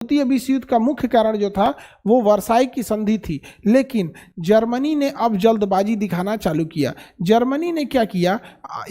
द्वितीय विश्व युद्ध का मुख्य कारण जो था वो वर्साई की संधि थी, लेकिन जर्मनी ने अब जल्दबाजी दिखाना चालू किया। जर्मनी ने क्या किया,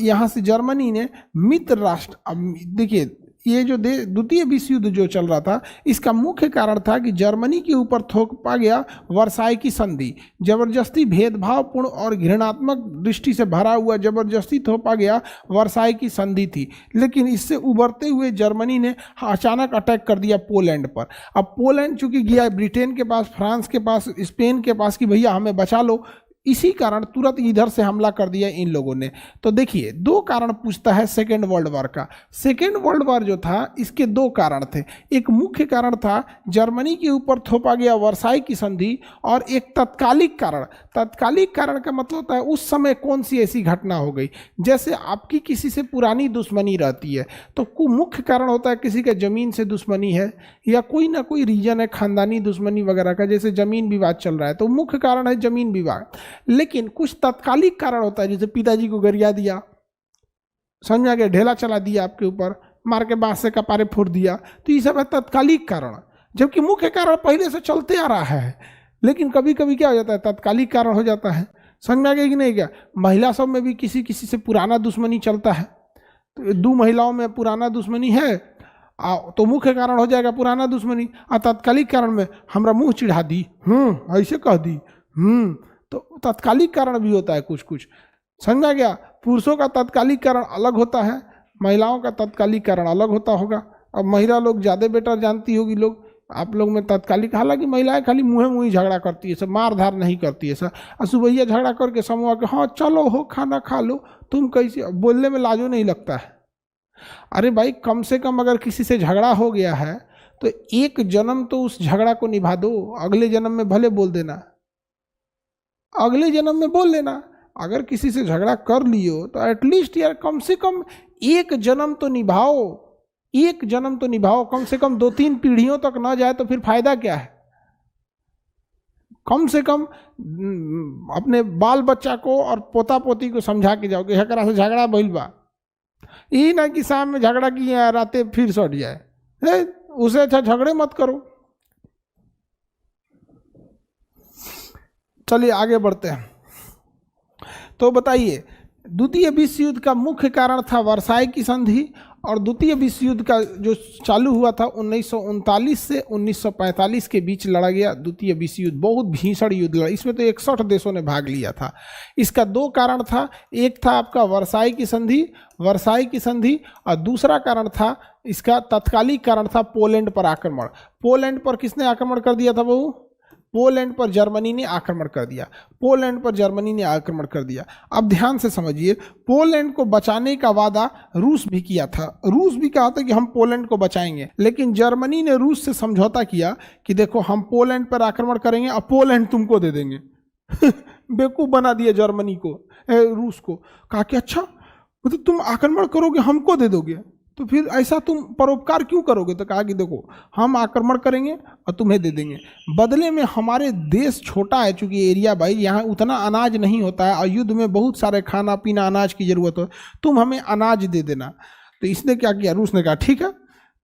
यहाँ से जर्मनी ने मित्र राष्ट्र, अब देखिए ये जो द्वितीय विश्व युद्ध जो चल रहा था इसका मुख्य कारण था कि जर्मनी के ऊपर थोपा गया वर्साई की संधि। जबरदस्ती भेदभावपूर्ण और घृणात्मक दृष्टि से भरा हुआ जबरदस्ती थोपा गया वर्साई की संधि थी, लेकिन इससे उभरते हुए जर्मनी ने अचानक अटैक कर दिया पोलैंड पर। अब पोलैंड चूंकि गया ब्रिटेन के पास, फ्रांस के पास, स्पेन के पास कि भैया हमें बचा लो, इसी कारण तुरंत इधर से हमला कर दिया इन लोगों ने। तो देखिए दो कारण पूछता है सेकेंड वर्ल्ड वॉर का। सेकेंड वर्ल्ड वॉर जो था इसके दो कारण थे। एक मुख्य कारण था जर्मनी के ऊपर थोपा गया वर्साई की संधि, और एक तत्कालिक कारण। तत्कालिक कारण का मतलब होता है उस समय कौन सी ऐसी घटना हो गई, जैसे आपकी किसी से पुरानी दुश्मनी रहती है तो मुख्य कारण होता है किसी का जमीन से दुश्मनी है या कोई ना कोई रीजन है खानदानी दुश्मनी वगैरह का, जैसे जमीन विवाद चल रहा है तो मुख्य कारण है जमीन विवाद। लेकिन कुछ तत्कालिक कारण होता है, जैसे पिताजी को गरिया दिया, समझ में आ गया, ढेला चला दिया आपके ऊपर, मार के बांस से कपारे फोड़ दिया, तो ये सब है तत्कालिक कारण। जबकि मुख्य कारण पहले से चलते आ रहा है, लेकिन कभी कभी क्या हो जाता है तत्कालिक कारण हो जाता है। समझ में आ गया कि नहीं? क्या महिला सब में भी किसी किसी से पुराना दुश्मनी चलता है, तो दो महिलाओं में पुराना दुश्मनी है तो मुख्य कारण हो जाएगा पुराना दुश्मनी, और तत्कालिक कारण में हमरा मुंह चिढ़ा दी, ऐसे कह दी, तो तत्कालिक कारण भी होता है कुछ कुछ। समझा गया? पुरुषों का तत्कालिक कारण अलग होता है, महिलाओं का तत्कालिक कारण अलग होता होगा। अब महिला लोग ज़्यादा बेटर जानती होगी लोग, आप लोग में तत्कालिक, हालांकि महिलाएं खाली मुँह मुँह झगड़ा करती है, सब मार धार नहीं करती है सर। और सुबह झगड़ा करके समूह के हाँ चलो हो खाना खा लो, तुम कैसे, बोलने में लाजो नहीं लगता है। अरे भाई कम से कम अगर किसी से झगड़ा हो गया है तो एक जन्म तो उस झगड़ा को निभा दो, अगले जन्म में भले बोल देना, अगले जन्म में बोल लेना। अगर किसी से झगड़ा कर लियो तो एटलीस्ट यार कम से कम एक जन्म तो निभाओ, एक जन्म तो निभाओ, कम से कम 2-3 पीढ़ियों तक ना जाए तो फिर फायदा क्या है। कम से कम अपने बाल बच्चा को और पोता पोती को समझा के जाओ कि हकरा से झगड़ा भइल बा, यही ना कि शाम में झगड़ा किए रातें फिर सट जाए, उसे अच्छा झगड़े मत करो। चलिए आगे बढ़ते हैं। तो बताइए द्वितीय विश्व युद्ध का मुख्य कारण था वर्साई की संधि, और द्वितीय विश्व युद्ध का जो चालू हुआ था 1939 से 1945 के बीच लड़ा गया द्वितीय विश्व युद्ध, बहुत भीषण युद्ध लड़ा, इसमें तो 61 देशों ने भाग लिया था। इसका दो कारण था, एक था आपका वर्साई की संधि, और दूसरा कारण था इसका तत्कालिक कारण था पोलैंड पर आक्रमण। पोलैंड पर किसने आक्रमण कर दिया था बहू? पोलैंड पर जर्मनी ने आक्रमण कर दिया, पोलैंड पर जर्मनी ने आक्रमण कर दिया। अब ध्यान से समझिए, पोलैंड को बचाने का वादा रूस भी किया था, रूस भी कहा था कि हम पोलैंड को बचाएंगे, लेकिन जर्मनी ने रूस से समझौता किया कि देखो हम पोलैंड पर आक्रमण करेंगे और पोलैंड तुमको दे देंगे। बेवकूफ बना दिया जर्मनी को, रूस को, कहा कि अच्छा मतलब तुम आक्रमण करोगे हमको दे दोगे, तो फिर ऐसा तुम परोपकार क्यों करोगे? तो कहा कि देखो हम आक्रमण करेंगे और तुम्हें दे देंगे, बदले में हमारे देश छोटा है चूंकि एरिया भाई, यहाँ उतना अनाज नहीं होता है और युद्ध में बहुत सारे खाना पीना अनाज की जरूरत हो, तुम हमें अनाज दे देना। तो इसने क्या किया, रूस ने कहा ठीक है।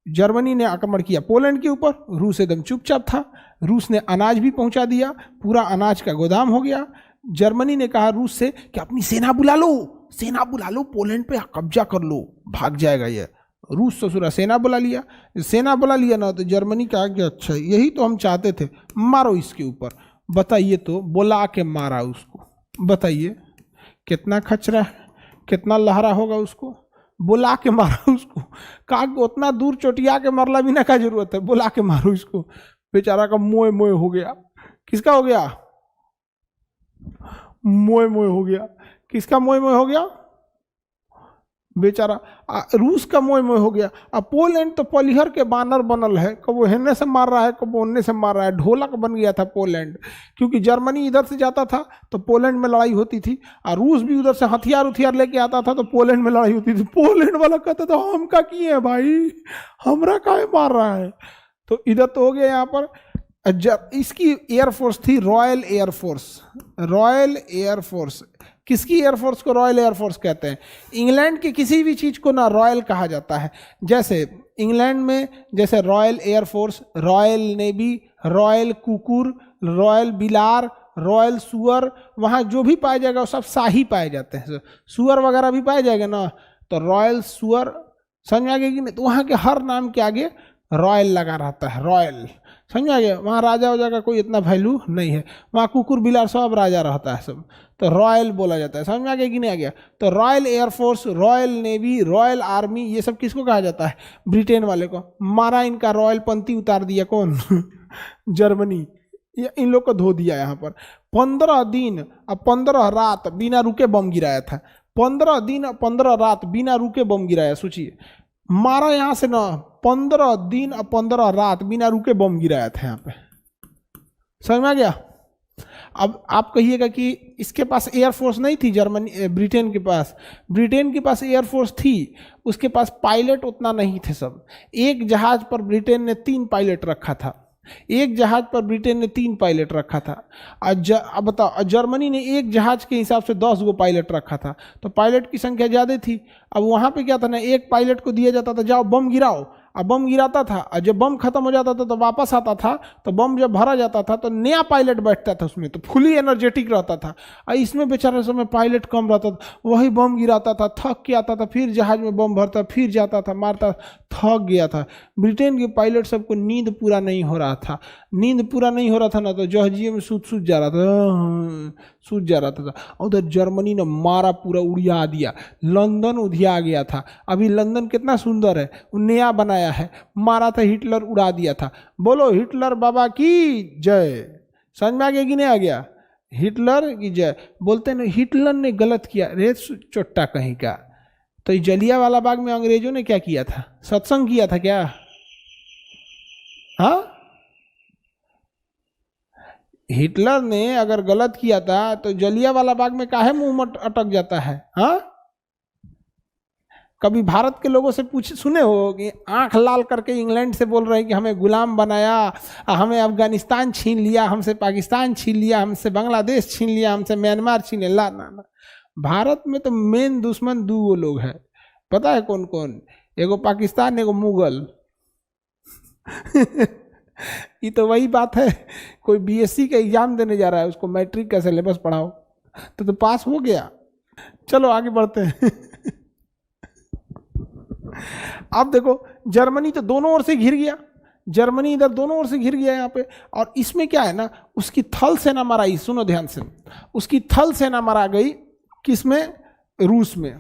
जर्मनी ने आक्रमण किया पोलैंड के ऊपर, रूस एकदम चुपचाप था, रूस ने अनाज भी पहुँचा दिया, पूरा अनाज का गोदाम हो गया। जर्मनी ने कहा रूस से कि अपनी सेना बुला लो, पोलैंड पे कब्जा कर लो, भाग जाएगा ये। रूस ससुरा सेना बुला लिया ना, तो जर्मनी कहा कि अच्छा यही तो हम चाहते थे, मारो इसके ऊपर। बताइए तो बुला के मारा उसको, बताइए कितना खचरा है, कितना लहरा होगा उसको, बुला के मारा उसको। कहा कि उतना दूर चोटिया के मरला भी ना का जरूरत है, बुला के मारो इसको। बेचारा का मोए मोए हो गया। किसका हो गया? मोए मोए हो गया। किसका मोए मोए हो गया? बेचारा रूस का मोए मोए हो गया। अब पोलैंड तो पलिहर के बानर बनल है, कब हेने से मार रहा है कब ओन्ने से मार रहा है, ढोलक बन गया था पोलैंड, क्योंकि जर्मनी इधर से जाता था तो पोलैंड में लड़ाई होती थी, और रूस भी उधर से हथियार लेके आता था तो पोलैंड में लड़ाई होती थी। पोलैंड वाला कहता था हम का किए हैं भाई, हमरा काहे मार रहा है। तो इधर तो हो गया यहाँ पर। इसकी एयरफोर्स थी रॉयल एयरफोर्स। किसकी एयरफोर्स को रॉयल एयरफोर्स कहते हैं? इंग्लैंड की किसी भी चीज़ को ना रॉयल कहा जाता है। जैसे इंग्लैंड में जैसे royal air force, royal navy, royal कुकुर, रॉयल बिलार, रॉयल सुअर, वहाँ जो भी पाया जाएगा वो सब शाही पाए जाते हैं। सुअर वगैरह भी पाया जाएगा ना, तो रॉयल सुअर, समझ में आ गया कि नहीं? तो वहाँ के हर नाम के आगे रॉयल लगा रहता है, रॉयल, समझ में आ गया? वहाँ राजा वाजा का कोई इतना वैल्यू नहीं है, वहाँ कुकुर बिलार सब राजा रहता है सब, तो रॉयल बोला जाता है। समझ में आ गया कि नहीं आ गया? तो royal air force, royal navy, royal army, ये सब किसको कहा जाता है? ब्रिटेन वाले को। मारा इनका रॉयल पंथी उतार दिया कौन? जर्मनी। ये इन लोग को धो दिया यहाँ पर। 15 दिन और 15 रात बिना रुके बम गिराया था। 15 दिन और 15 रात बिना रुके बम गिराया, सोचिए। मारा यहाँ से ना 15 दिन और 15 रात बिना रुके बम गिराया था यहाँ पे। समझ में आ गया? अब आप कहिएगा कि इसके पास एयरफोर्स नहीं थी जर्मनी, ब्रिटेन के पास। ब्रिटेन के पास एयरफोर्स थी, उसके पास पायलट उतना नहीं थे सब। एक जहाज पर ब्रिटेन ने 3 पायलट रखा था, एक जहाज पर ब्रिटेन ने 3 पायलट रखा था। अब बताओ, जर्मनी ने एक जहाज के हिसाब से 10 गो पायलट रखा था, तो पायलट की संख्या ज़्यादा थी। अब वहाँ पे क्या था ना, एक पायलट को दिया जाता था जाओ बम गिराओ, अब बम गिराता था, और जब बम खत्म हो जाता था तो वापस आता था, तो बम जब भरा जाता था तो नया पायलट बैठता था उसमें, तो फुली एनर्जेटिक रहता था। और इसमें बेचारे समय पायलट कम रहता था, वही बम गिराता था, थक के आता था, फिर जहाज में बम भरता, फिर जाता था, मारता, थक गया था। ब्रिटेन के पायलट सबको नींद पूरा नहीं हो रहा था। नींद पूरा नहीं हो रहा था ना, तो जहाजिए में सूझ जा रहा था, सूझ जा रहा था। उधर जर्मनी ने मारा, पूरा उड़िया दिया, लंदन उधिया गया था। अभी लंदन कितना सुंदर है, नया बनाया है, मारा था, हिटलर उड़ा दिया था। बोलो हिटलर बाबा की जय। समझ में आ गया कि नहीं आ गया? हिटलर की जय बोलते ना, हिटलर ने गलत किया रे चोट्टा कहीं का। तो जलियांवाला बाग में अंग्रेजों ने क्या किया था? सत्संग किया था क्या? हाँ, हिटलर ने अगर गलत किया था तो जलियांवाला बाग में काहे मुंह में अटक जाता है? हाँ, कभी भारत के लोगों से सुने हो कि आंख लाल करके इंग्लैंड से बोल रहे हैं कि हमें गुलाम बनाया, हमें अफगानिस्तान छीन लिया, हमसे पाकिस्तान छीन लिया, हमसे बांग्लादेश छीन लिया, हमसे म्यांमार छीन लिया? ना। भारत में तो मेन दुश्मन 2 लोग हैं, पता है कौन कौन? एगो पाकिस्तान, एगो मुगल। ये तो वही बात है, कोई बीएससी का एग्जाम देने जा रहा है, उसको मैट्रिक का सिलेबस पढ़ाओ तो पास हो गया। चलो आगे बढ़ते हैं। अब देखो, जर्मनी तो दोनों ओर से घिर गया, जर्मनी इधर दोनों ओर से घिर गया यहाँ पे। और इसमें क्या है ना, उसकी थल सेना मराई, सुनो ध्यान से, उसकी थल सेना मरा गई किसमें? रूस में।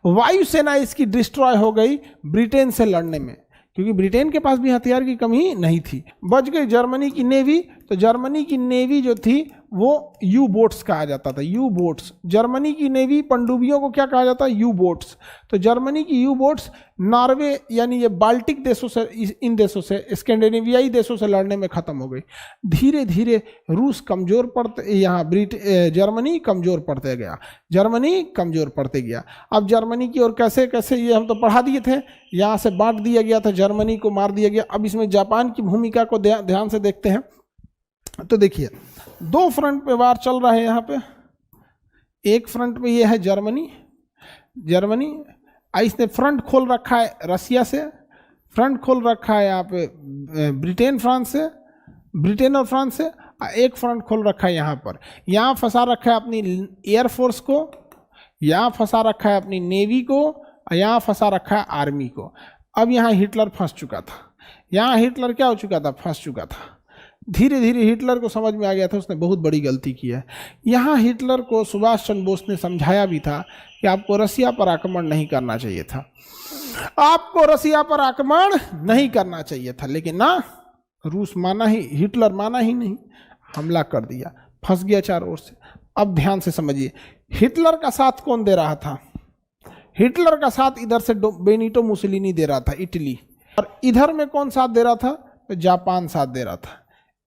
वायुसेना इसकी डिस्ट्रॉय हो गई ब्रिटेन से लड़ने में, क्योंकि ब्रिटेन के पास भी हथियार की कमी नहीं थी। बच गई जर्मनी की नेवी। तो जर्मनी की नेवी जो थी वो यू बोट्स कहा जाता था, यू बोट्स। जर्मनी की नेवी पनडुब्बियों को क्या कहा जाता है? You boats. तो जर्मनी की यू बोट्स नॉर्वे यानी ये बाल्टिक देशों से, इन देशों से, स्कैंडिनेवियाई देशों से लड़ने में ख़त्म हो गई। धीरे धीरे रूस कमज़ोर पड़ते, यहाँ जर्मनी कमज़ोर पड़ते गया, जर्मनी कमज़ोर पड़ते गया। अब जर्मनी की ओर कैसे कैसे, ये हम तो पढ़ा दिए थे, यहाँ से बांट दिया गया था, जर्मनी को मार दिया गया। अब इसमें जापान की भूमिका को ध्यान से देखते हैं। तो देखिए, 2 फ्रंट पे वार चल रहा है यहाँ पे। एक फ्रंट पे ये है जर्मनी, इसने फ्रंट खोल रखा है रसिया से, फ्रंट खोल रखा है यहाँ पे ब्रिटेन और फ्रांस से। एक फ्रंट खोल रखा है यहाँ पर, यहाँ फंसा रखा है अपनी एयरफोर्स को, यहाँ फंसा रखा है अपनी नेवी को, और यहाँ फंसा रखा है आर्मी को। अब यहाँ हिटलर फंस चुका था, यहाँ हिटलर क्या हो चुका था? फंस चुका था। धीरे धीरे हिटलर को समझ में आ गया था उसने बहुत बड़ी गलती की है। यहाँ हिटलर को सुभाष चंद्र बोस ने समझाया भी था कि आपको रसिया पर आक्रमण नहीं करना चाहिए था, आपको रसिया पर आक्रमण नहीं करना चाहिए था। लेकिन ना, रूस माना ही, हिटलर माना ही नहीं, हमला कर दिया, फंस गया चारों ओर से। अब ध्यान से समझिए, हिटलर का साथ कौन दे रहा था? हिटलर का साथ इधर से बेनिटो मुसोलिनी दे रहा था, इटली। और इधर में कौन साथ दे रहा था? तो जापान साथ दे रहा था।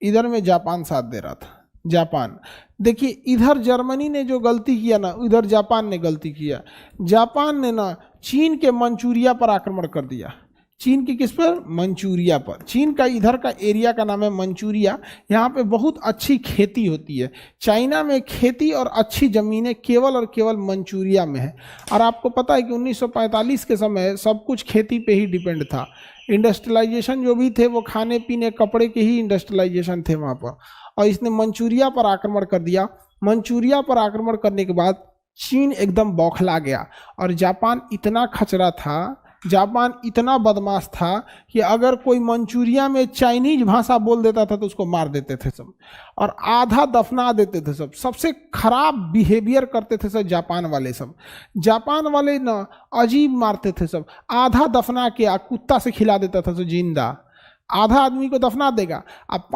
इधर में जापान साथ दे रहा था, जापान। देखिए, इधर जर्मनी ने जो गलती किया ना, उधर जापान ने गलती किया। जापान ने ना चीन के मंचूरिया पर आक्रमण कर दिया। चीन की किस पर? मंचूरिया पर। चीन का इधर का एरिया का नाम है मंचूरिया। यहाँ पे बहुत अच्छी खेती होती है। चाइना में खेती और अच्छी ज़मीनें केवल और केवल मंचूरिया में है। और आपको पता है कि 1945 के समय सब कुछ खेती पे ही डिपेंड था। इंडस्ट्रियलाइजेशन जो भी थे वो खाने पीने कपड़े के ही इंडस्ट्रियलाइजेशन थे वहाँ पर। और इसने मंचूरिया पर आक्रमण कर दिया। मंचूरिया पर आक्रमण करने के बाद चीन एकदम बौखला गया और जापान इतना खचरा था, जापान इतना बदमाश था कि अगर कोई मंचूरिया में चाइनीज भाषा बोल देता था तो उसको मार देते थे सब और आधा दफना देते थे सब। सबसे खराब बिहेवियर करते थे सब जापान वाले। सब जापान वाले ना अजीब मारते थे सब, आधा दफना के कुत्ता से खिला देता था सब जिंदा। आधा आदमी को दफना देगा, अब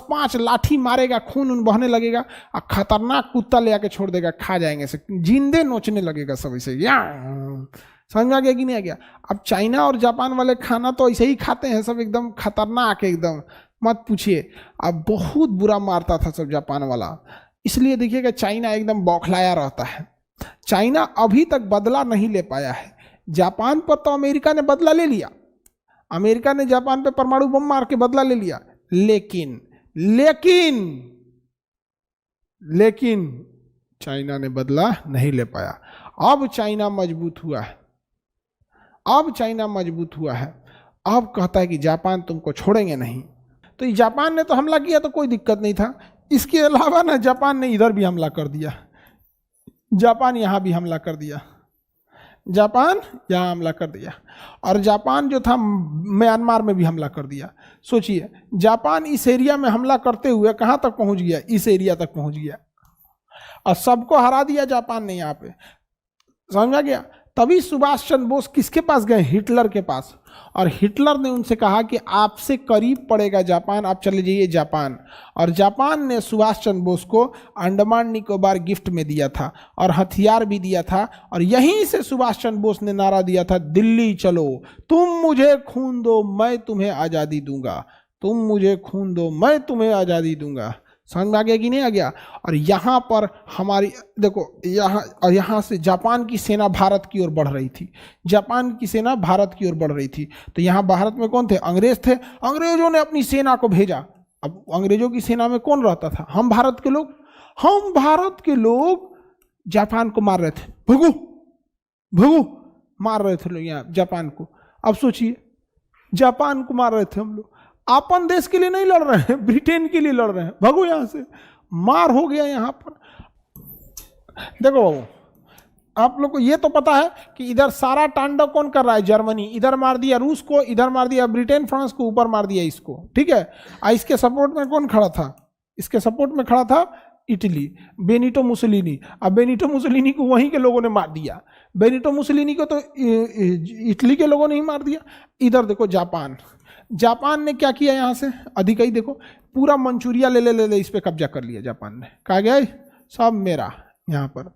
5 लाठी मारेगा, खून उन बहने लगेगा और खतरनाक कुत्ता ले आके छोड़ देगा, खा जाएंगे से जिंदे नोचने लगेगा सब ऐसे। या समझ में आ गया कि नहीं आ गया? अब चाइना और जापान वाले खाना तो ऐसे ही खाते हैं सब, एकदम खतरनाक एकदम, मत पूछिए। अब बहुत बुरा मारता था सब जापान वाला, इसलिए देखिएगा चाइना एकदम बौखलाया रहता है। चाइना अभी तक बदला नहीं ले पाया है। जापान पर तो अमेरिका ने बदला ले लिया, अमेरिका ने जापान पे परमाणु बम मार के बदला ले लिया, लेकिन लेकिन लेकिन चाइना ने बदला नहीं ले पाया। अब चाइना मजबूत हुआ है, अब चाइना मजबूत हुआ है, अब कहता है कि जापान तुमको छोड़ेंगे नहीं। तो ये जापान ने तो हमला किया तो कोई दिक्कत नहीं था, इसके अलावा ना जापान ने इधर भी हमला कर दिया, जापान यहाँ भी हमला कर दिया, जापान यहाँ हमला कर दिया, और जापान जो था म्यांमार में भी हमला कर दिया। सोचिए जापान इस एरिया में हमला करते हुए कहाँ तक पहुँच गया, इस एरिया तक पहुँच गया और सबको हरा दिया जापान ने यहाँ पे। समझा गया? तभी सुभाष चंद्र बोस किसके पास गए? हिटलर के पास, और हिटलर ने उनसे कहा कि आपसे करीब पड़ेगा जापान, आप चले जाइए जापान। और जापान ने सुभाष चंद्र बोस को अंडमान निकोबार गिफ्ट में दिया था और हथियार भी दिया था, और यहीं से सुभाष चंद्र बोस ने नारा दिया था, दिल्ली चलो, तुम मुझे खून दो मैं तुम्हें आज़ादी दूंगा, तुम मुझे खून दो मैं तुम्हें आज़ादी दूंगा। समझ में आ गया कि नहीं आ गया? और यहाँ पर हमारी देखो यहाँ से जापान की सेना भारत की ओर बढ़ रही थी, जापान की सेना भारत की ओर बढ़ रही थी। तो यहाँ भारत में कौन थे? अंग्रेज थे, अंग्रेजों ने अपनी सेना को भेजा। अब अंग्रेजों की सेना में कौन रहता था? हम भारत के लोग, हम भारत के लोग जापान को मार रहे थे, भगो भगो मार रहे थे लोग यहाँ जापान को। अब सोचिए जापान को मार रहे थे हम लोग, अपन देश के लिए नहीं लड़ रहे हैं, ब्रिटेन के लिए लड़ रहे हैं, भगो यहां से, मार हो गया यहाँ पर। देखो बाबू, आप लोग को ये तो पता है कि इधर सारा तांडव कौन कर रहा है? जर्मनी। इधर मार दिया रूस को, इधर मार दिया ब्रिटेन फ्रांस को, ऊपर मार दिया इसको, ठीक है। इसके सपोर्ट में कौन खड़ा था? इसके सपोर्ट में खड़ा था इटली, बेनिटो मुसोलिनी। अब बेनिटो मुसोलिनी को वहीं के लोगों ने मार दिया, बेनिटो मुसोलिनी को तो इटली के लोगों ने ही मार दिया। इधर देखो जापान, जापान ने क्या किया? यहाँ से अधिक ही देखो, पूरा मंचूरिया ले इस पे कब्जा कर लिया जापान ने, कहा गया सब मेरा यहाँ पर।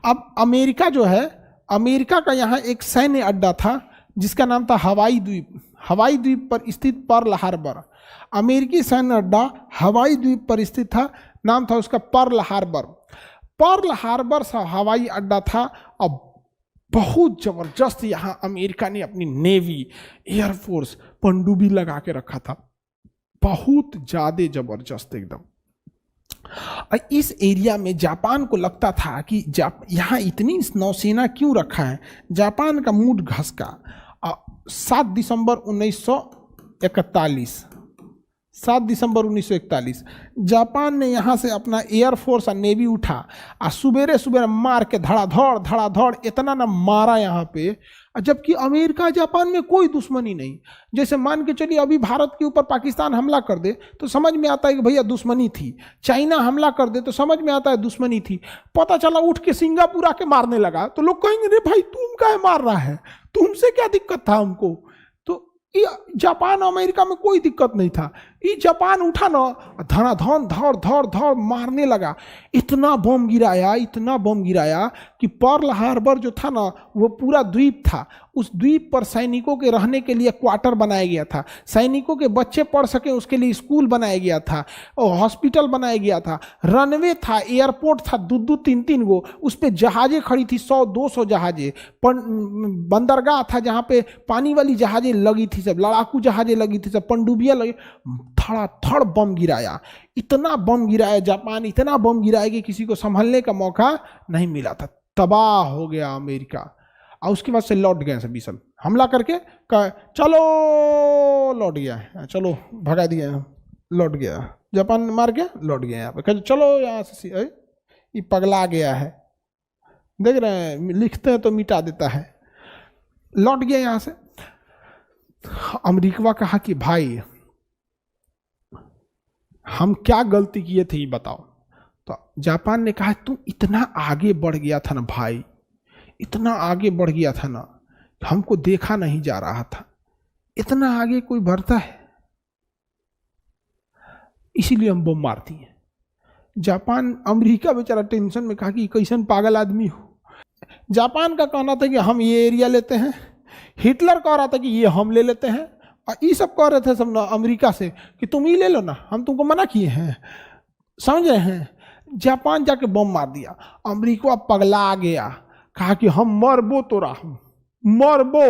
अब अमेरिका जो है, अमेरिका का यहाँ एक सैन्य अड्डा था जिसका नाम था हवाई द्वीप। हवाई द्वीप पर स्थित पर्ल हार्बर, अमेरिकी सैन्य अड्डा हवाई द्वीप पर स्थित था, नाम था उसका पर्ल हार्बर। पर्ल हार्बर सा हवाई अड्डा था। अब बहुत जबरदस्त यहाँ अमेरिका ने अपनी नेवी, एयरफोर्स, पनडुब्बी लगा के रखा था, बहुत ज्यादा जबरदस्त एकदम। इस एरिया में जापान को लगता था कि यहाँ इतनी नौसेना क्यों रखा है। जापान का मूड घसका। 7 दिसंबर 1941, 7 दिसंबर 1941 जापान ने यहाँ से अपना एयरफोर्स और नेवी उठा और सुबेरे सुबेरे मार के धड़ाधड़ इतना ना मारा यहाँ पे, जबकि अमेरिका जापान में कोई दुश्मनी नहीं। जैसे मान के चलिए अभी भारत के ऊपर पाकिस्तान हमला कर दे तो समझ में आता है कि भैया दुश्मनी थी, चाइना हमला कर दे तो समझ में आता है दुश्मनी थी। पता चला उठ के सिंगापुर आके मारने लगा तो लोग कहेंगे रे भाई तुम काहे मार रहा है, तुमसे क्या दिक्कत था हमको। तो जापान अमेरिका में कोई दिक्कत नहीं था, ये जापान उठा ना धड़ मारने लगा। इतना बम गिराया, इतना बम गिराया कि पर्ल हार्बर जो था ना वो पूरा द्वीप था, उस द्वीप पर सैनिकों के रहने के लिए क्वार्टर बनाया गया था, सैनिकों के बच्चे पढ़ सके उसके लिए स्कूल बनाया गया था और हॉस्पिटल बनाया गया था, रनवे था, एयरपोर्ट था, 2-2 3-3 गो, उस पर जहाजें खड़ी थी, 100-200 जहाजें, बंदरगाह था जहाँ पे पानी वाली जहाजें लगी थी, सब लड़ाकू जहाजें लगी थी, सब पनडुब्बियाँ लगी। धड़ाधड़ बम गिराया, इतना बम गिराया जापान, इतना बम गिराया कि किसी को संभलने का मौका नहीं मिला था। तबाह हो गया अमेरिका। और उसके बाद से लौट गए सभी सब हमला करके चलो लौट गया, चलो भगा दिया, लौट गया, जापान मार के लौट गया यहाँ पे, चलो यहाँ से ये पगला गया है, देख रहे हैं लिखते हैं तो मिटा देता है, लौट गया यहाँ से। अमेरिका कहा कि भाई हम क्या गलती किए थे ये बताओ। तो जापान ने कहा तू इतना आगे बढ़ गया था ना भाई, इतना आगे बढ़ गया था ना, हमको देखा नहीं जा रहा था, इतना आगे कोई बढ़ता है, इसीलिए हम बम मारती हैं। जापान अमेरिका बेचारा टेंशन में कहा कि कैसन पागल आदमी हो। जापान का कहना था कि हम ये एरिया लेते हैं, हिटलर कह रहा था कि ये हम ले लेते हैं, और ये सब कह रहे थे सब ना अमेरिका से कि तुम ही ले लो ना, हम तुमको मना किए हैं, समझ रहे हैं। जापान जाके बम मार दिया, अमेरिका पगला गया, कहा कि हम मरबो तोरा, हम मरबो।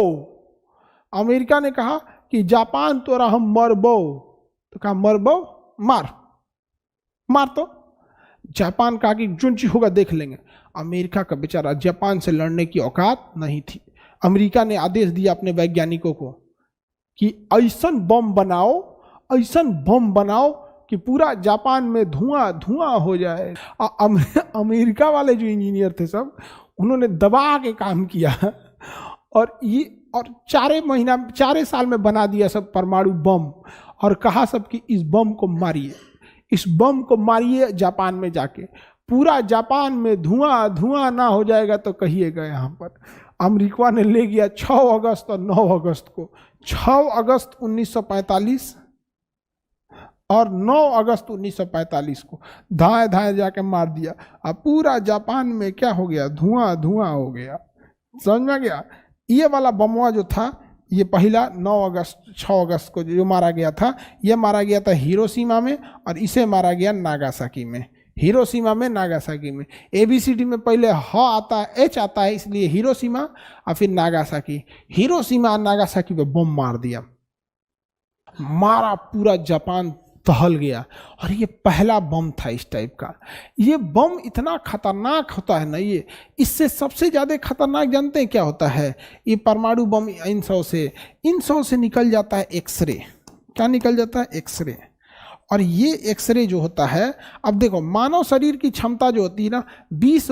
अमेरिका ने कहा कि जापान तोरा हम मरबो, तो कहा मरबो, मार मार। तो जापान कहा कि जो चीज होगा देख लेंगे। अमेरिका का बेचारा जापान से लड़ने की औकात नहीं थी। अमेरिका ने आदेश दिया अपने वैज्ञानिकों को कि ऐसन बम बनाओ, ऐसन बम बनाओ कि पूरा जापान में धुआं धुआं हो जाए। अमेरिका वाले जो इंजीनियर थे सब, उन्होंने दबा के काम किया और 4 साल में बना दिया सब परमाणु बम, और कहा सब कि इस बम को मारिए, इस बम को मारिए जापान में जाके, पूरा जापान में धुआं धुआं ना हो जाएगा तो कहिएगा यहाँ पर। अमेरिका ने ले गया 6 अगस्त और 9 अगस्त को, 6 अगस्त 1945 और 9 अगस्त 1945 को धाए धाए जाके मार दिया। अब पूरा जापान में क्या हो गया, धुआं धुआं हो गया, समझ में गया। ये वाला बमवा जो था, ये पहला 6 अगस्त को जो मारा गया था, ये मारा गया था हिरोशिमा में, और इसे मारा गया नागासाकी में। हिरोशिमा में, नागासाकी में। ABCD में पहले ह आता है, H आता है, इसलिए हिरोशिमा और फिर नागासाकी। हिरोशिमा और नागासाकी पे बम मार दिया, मारा, पूरा जापान दहल गया। और ये पहला बम था इस टाइप का। ये बम इतना खतरनाक होता है ना, ये इससे सबसे ज़्यादा खतरनाक जानते हैं क्या होता है? ये परमाणु बम इन सौ से निकल जाता है एक्सरे। क्या निकल जाता है? एक्सरे। और ये एक्सरे जो होता है, अब देखो मानव शरीर की क्षमता जो होती है ना, 20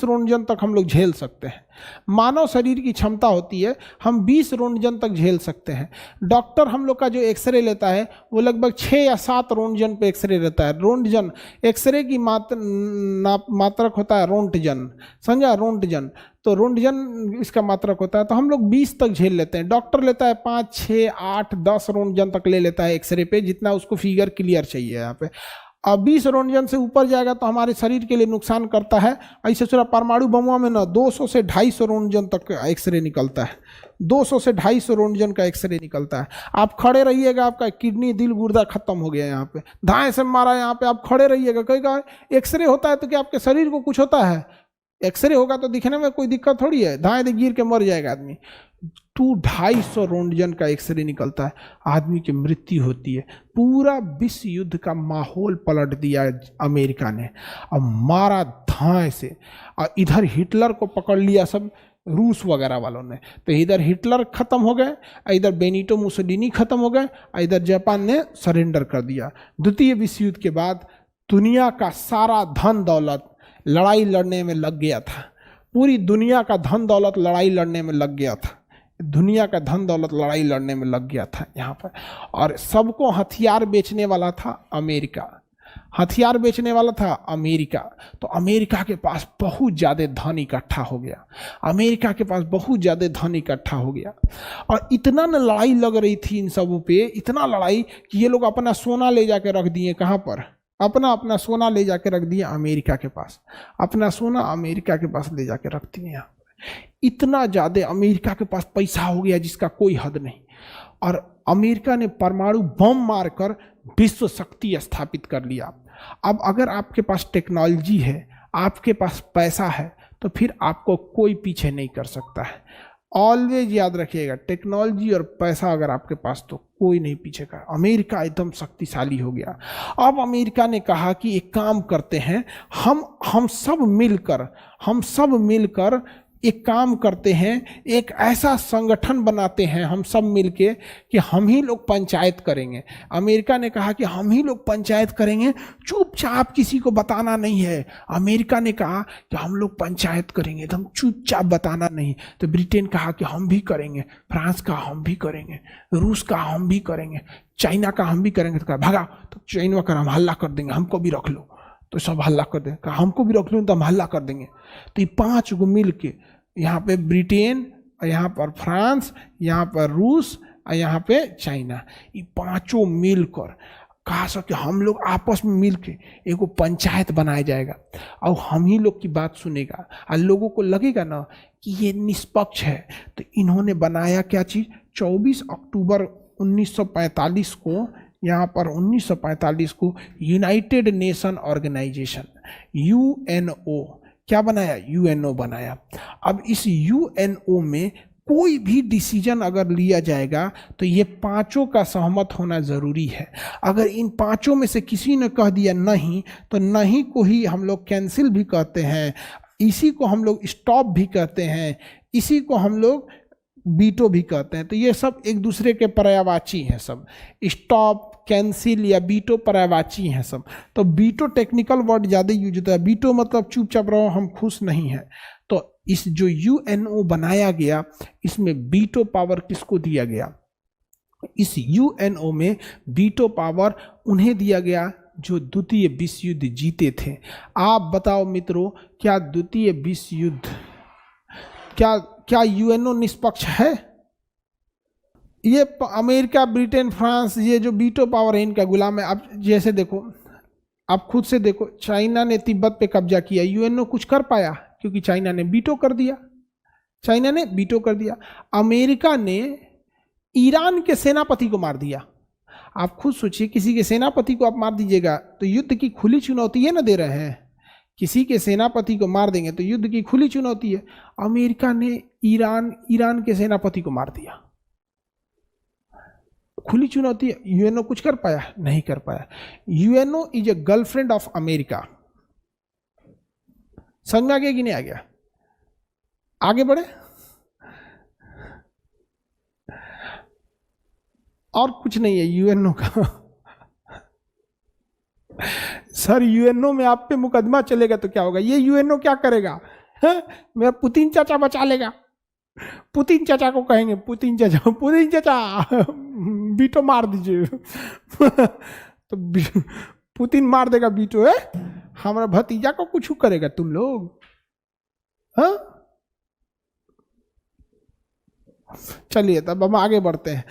रोंटजन तक हम लोग झेल सकते हैं। मानव शरीर की क्षमता होती है, हम 20 रोंटजन तक झेल सकते हैं। डॉक्टर हम लोग का जो एक्सरे लेता है वो लगभग 6 या 7 रोंटजन पे एक्सरे लेता है। रोंटजन एक्सरे की मात्रक होता है रोंटजन, समझा? रोंटजन, तो रोंटजन इसका मात्रक होता है। तो हम लोग 20 तक झेल लेते हैं। डॉक्टर लेता है 5, 6, 8, 10 रोंटजन तक ले लेता है एक्सरे पे, जितना उसको फिगर क्लियर चाहिए यहाँ पे। अब 20 रोंटजन से ऊपर जाएगा तो हमारे शरीर के लिए नुकसान करता है। ऐसे पूरा परमाणु बमों में ना 200 से 250 रोंटजन तक एक्सरे निकलता है। 200 से 250 रोंटजन का एक्सरे निकलता है। आप खड़े रहिएगा, आपका किडनी, दिल, गुर्दा खत्म हो गया यहाँ पे, धाए से मारा यहाँ पे, आप खड़े रहिएगा। कहीं एक्सरे होता है तो क्या आपके शरीर को कुछ होता है? एक्सरे होगा तो दिखने में कोई दिक्कत थोड़ी है, धाए दे गिर के मर जाएगा आदमी। 250 रोंटजन का एक्सरे निकलता है, आदमी की मृत्यु होती है। पूरा विश्व युद्ध का माहौल पलट दिया अमेरिका ने, और मारा धाए से। और इधर हिटलर को पकड़ लिया सब रूस वगैरह वालों ने, तो इधर हिटलर खत्म हो गए, इधर बेनिटो मुसोलिनी खत्म हो गए, इधर जापान ने सरेंडर कर दिया। द्वितीय विश्व युद्ध के बाद दुनिया का सारा धन दौलत लड़ाई लड़ने में लग गया था। पूरी दुनिया का धन दौलत लड़ाई लड़ने में लग गया था। दुनिया का धन दौलत लड़ाई लड़ने में लग गया था यहाँ पर। और सबको हथियार बेचने वाला था अमेरिका, हथियार बेचने वाला था अमेरिका। तो अमेरिका के पास बहुत ज़्यादा धन इकट्ठा हो गया, अमेरिका के पास बहुत ज़्यादा धन इकट्ठा हो गया। और इतना न लड़ाई लग रही थी इन सबों पे, इतना लड़ाई कि ये लोग अपना सोना ले जाके रख दिए। कहाँ पर? अपना सोना ले जाके रख दिया अमेरिका के पास, अपना सोना अमेरिका के पास ले जाके रख दिए यहाँ। इतना ज़्यादा अमेरिका के पास पैसा हो गया जिसका कोई हद नहीं। और अमेरिका ने परमाणु बम मारकर विश्व शक्ति स्थापित कर लिया। अब अगर आपके पास टेक्नोलॉजी है, आपके पास पैसा है, तो फिर आपको कोई पीछे नहीं कर सकता है। ऑलवेज याद रखिएगा, टेक्नोलॉजी और पैसा अगर आपके पास तो कोई नहीं पीछे का। अमेरिका एकदम शक्तिशाली हो गया। अब अमेरिका ने कहा कि एक काम करते हैं, हम सब मिलकर एक काम करते हैं, एक ऐसा संगठन बनाते हैं हम सब मिलके कि हम ही लोग पंचायत करेंगे। अमेरिका ने कहा कि हम ही लोग पंचायत करेंगे, चुपचाप, किसी को बताना नहीं है। अमेरिका ने कहा कि हम लोग पंचायत करेंगे, एकदम चुपचाप, बताना नहीं। तो ब्रिटेन कहा कि हम भी करेंगे, फ्रांस का हम भी करेंगे, रूस का हम भी करेंगे, चाइना का हम भी करेंगे। तो कहा भागा, तो चाइना का हम हल्ला कर देंगे, हमको भी रख लो। तो सब हल्ला कर देंगे, कहा हमको भी रख लो तो हम हल्ला कर देंगे। तो ये 5 को मिल के, यहाँ पे ब्रिटेन, यहाँ पर फ्रांस, यहाँ पर रूस और यहाँ पे चाइना, ये 5 मिलकर कहा सो कि हम लोग आपस में मिलके एक पंचायत बनाया जाएगा और हम ही लोग की बात सुनेगा और लोगों को लगेगा ना कि ये निष्पक्ष है। तो इन्होंने बनाया क्या चीज़, 24 अक्टूबर 1945 को, यहाँ पर 1945 को यूनाइटेड नेशन ऑर्गेनाइजेशन यूएनओ क्या बनाया, यूएनओ बनाया। अब इस यूएनओ में कोई भी डिसीजन अगर लिया जाएगा तो ये 5 का सहमत होना जरूरी है। अगर इन 5 में से किसी ने कह दिया नहीं, तो नहीं को ही हम लोग कैंसिल भी कहते हैं, इसी को हम लोग स्टॉप भी कहते हैं, इसी को हम लोग बीटो भी कहते हैं। तो ये सब एक दूसरे के पर्यायवाची हैं, सब स्टॉप, कैंसिल या बीटो पर्यायवाची हैं सब। तो बीटो टेक्निकल वर्ड ज़्यादा यूज होता है। बीटो मतलब चुपचाप रहो, हम खुश नहीं हैं। तो इस जो यूएनओ बनाया गया, इसमें बीटो पावर किसको दिया गया, इस यूएनओ में बीटो पावर उन्हें दिया गया जो द्वितीय विश्व युद्ध जीते थे। आप बताओ मित्रों, क्या द्वितीय विश्व युद्ध, क्या यूएनओ निष्पक्ष है? ये अमेरिका, ब्रिटेन, फ्रांस, ये जो बीटो पावर है इनका गुलाम है। अब जैसे देखो, आप खुद से देखो, चाइना ने तिब्बत पे कब्जा किया, यूएनओ कुछ कर पाया? क्योंकि चाइना ने बीटो कर दिया, चाइना ने बीटो कर दिया। अमेरिका ने ईरान के सेनापति को मार दिया। आप खुद सोचिए, किसी के सेनापति को आप मार दीजिएगा तो युद्ध की खुली चुनौती है ना दे रहे हैं। किसी के सेनापति को मार देंगे तो युद्ध की खुली चुनौती है। अमेरिका ने ईरान के सेनापति को मार दिया, खुली चुनौती है। यूएनओ कुछ कर पाया? नहीं कर पाया। UNO is a girlfriend of America. समझ में आ गया कि नहीं आ गया? आगे बढ़े। और कुछ नहीं है यूएनओ का। सर यूएनओ में आप पे मुकदमा चलेगा तो क्या होगा? ये यूएनओ क्या करेगा? मेरा पुतिन चाचा बचा लेगा। पुतिन चाचा को कहेंगे, पुतिन चाचा बीटो मार दीजिए। तो पुतिन मार देगा बीटो है, हमारा भतीजा को कुछ करेगा तुम लोग? हाँ, चलिए तब हम आगे बढ़ते हैं।